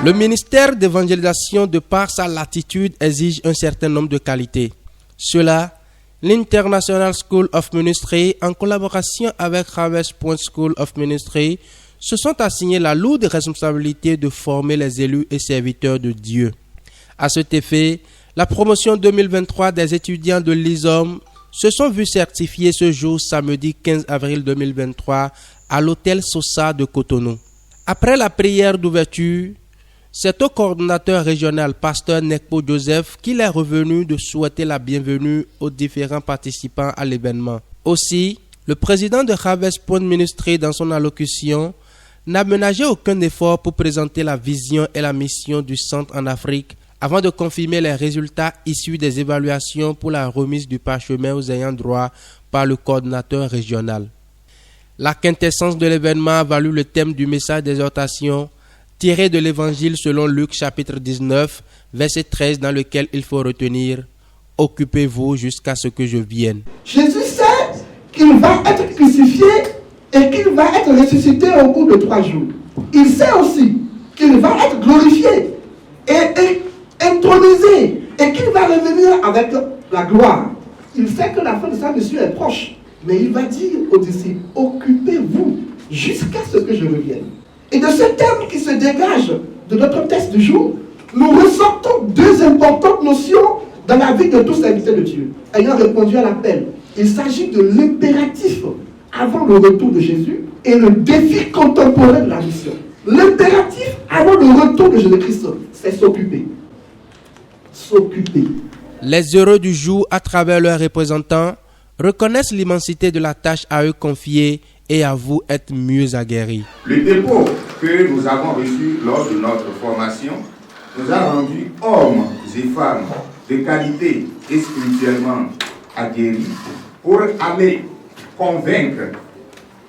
Le ministère d'évangélisation, de par sa latitude, exige un certain nombre de qualités. Cela, l'International School of Ministry, en collaboration avec Harvest Point School of Ministry, se sont assignés la lourde responsabilité de former les élus et serviteurs de Dieu. À cet effet, la promotion 2023 des étudiants de l'ISOM se sont vus certifiés ce jour, samedi 15 avril 2023, à l'hôtel Sosa de Cotonou. Après la prière d'ouverture, c'est au coordonnateur régional, pasteur Nekpo Joseph, qu'il est revenu de souhaiter la bienvenue aux différents participants à l'événement. Aussi, le président de Harvest Point Ministry, dans son allocution, n'a ménagé aucun effort pour présenter la vision et la mission du centre en Afrique, avant de confirmer les résultats issus des évaluations pour la remise du parchemin aux ayants droit par le coordonnateur régional. La quintessence de l'événement a valu le thème du message d'exhortation tiré de l'évangile selon Luc chapitre 19, verset 13, dans lequel il faut retenir « Occupez-vous jusqu'à ce que je vienne ». Jésus sait qu'il va être crucifié et qu'il va être ressuscité au bout de 3 jours. Il sait aussi qu'il va être glorifié et intronisé et qu'il va revenir avec la gloire. Il sait que la fin de sa mission est proche, mais il va dire aux disciples « Occupez-vous jusqu'à ce que je revienne ». Et de ce thème qui se dégage de notre texte du jour, nous ressortons 2 importantes notions dans la vie de tous les invités de Dieu. Ayant répondu à l'appel, il s'agit de l'impératif avant le retour de Jésus et le défi contemporain de la mission. L'impératif avant le retour de Jésus-Christ, c'est s'occuper. S'occuper. Les heureux du jour, à travers leurs représentants, reconnaissent l'immensité de la tâche à eux confiée et avouent être mieux aguerris. Le dépôt que nous avons reçu lors de notre formation nous a rendus hommes et femmes de qualité et spirituellement aguerris pour aller convaincre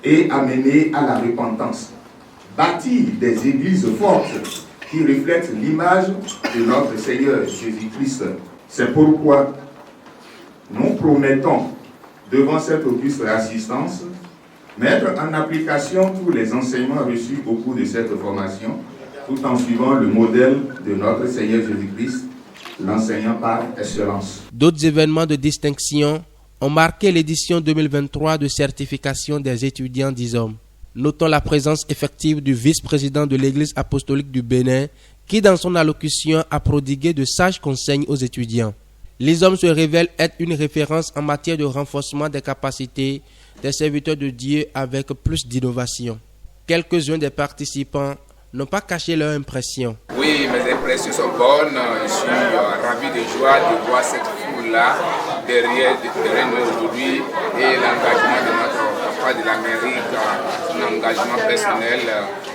et amener à la repentance, bâtir des églises fortes qui reflètent l'image de notre Seigneur Jésus-Christ. C'est pourquoi nous promettons devant cette auguste assistance mettre en application tous les enseignements reçus au cours de cette formation, tout en suivant le modèle de notre Seigneur Jésus-Christ, l'enseignant par excellence. D'autres événements de distinction ont marqué l'édition 2023 de certification des étudiants d'ISOM. Notons la présence effective du vice-président de l'Église apostolique du Bénin, qui dans son allocution a prodigué de sages conseils aux étudiants. L'ISOM se révèle être une référence en matière de renforcement des capacités des serviteurs de Dieu avec plus d'innovation. Quelques-uns des participants n'ont pas caché leur impression. Oui, mes impressions sont bonnes. Je suis ravi de joie de voir cette foule-là derrière nous aujourd'hui et l'engagement de notre papa de l'Amérique, son engagement personnel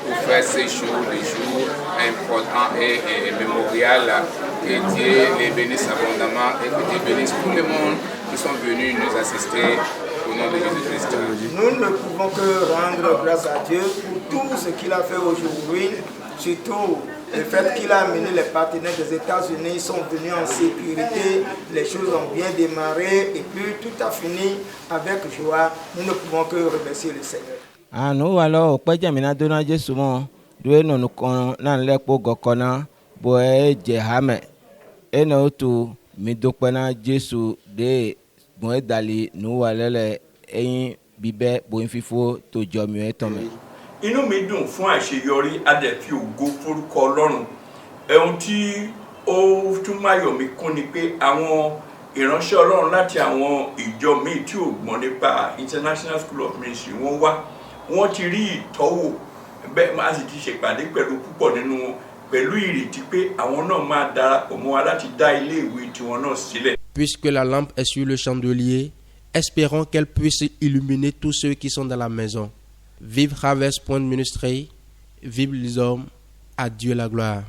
pour faire ces jours, des jours importants et mémorials. Que Dieu les bénisse abondamment et que Dieu bénisse tout le monde qui sont venus nous assister au nom de Jésus-Christ. Nous ne pouvons que rendre grâce à Dieu pour tout ce qu'il a fait aujourd'hui, surtout le fait qu'il a amené les partenaires des États-Unis, ils sont venus en sécurité, les choses ont bien démarré et puis tout a fini avec joie. Nous ne pouvons que remercier le Seigneur. Ah nous alors pas jamais donner Jésus mon doit nous nan le po gokona boy jehame et nous tout mi dokpana Jésus de bon dali nous alele eyin bibe bo fifo to jomi etome. Inú mi dùn fún àṣeyọrí adẹ̀fi ògo forúkọ Ọlọ́run. Ohun tí ó tún máyọ̀ mi kún ni pé àwọn ìránṣẹ́ Ọlọ́run láti àwọn ìjọ míì tí ò gbọ́n nípa International School of Ministry wọ́n wá. Wọ́n ti rí ìtọ́wò bẹ́ẹ̀ máa sì ti ṣèpàdé pẹ̀lú púpọ̀ nínú wọn pẹ̀lú ìrètí pé àwọn náà máa darapọ̀ mọ́ wa láti dá ilé ìwé tiwọn náà sílẹ̀. Puisque la lampe est sur le chandelier, espérons qu'elle puisse illuminer tous ceux qui sont dans la maison. Vive Harvest Point Ministry, vive les hommes, à Dieu la gloire.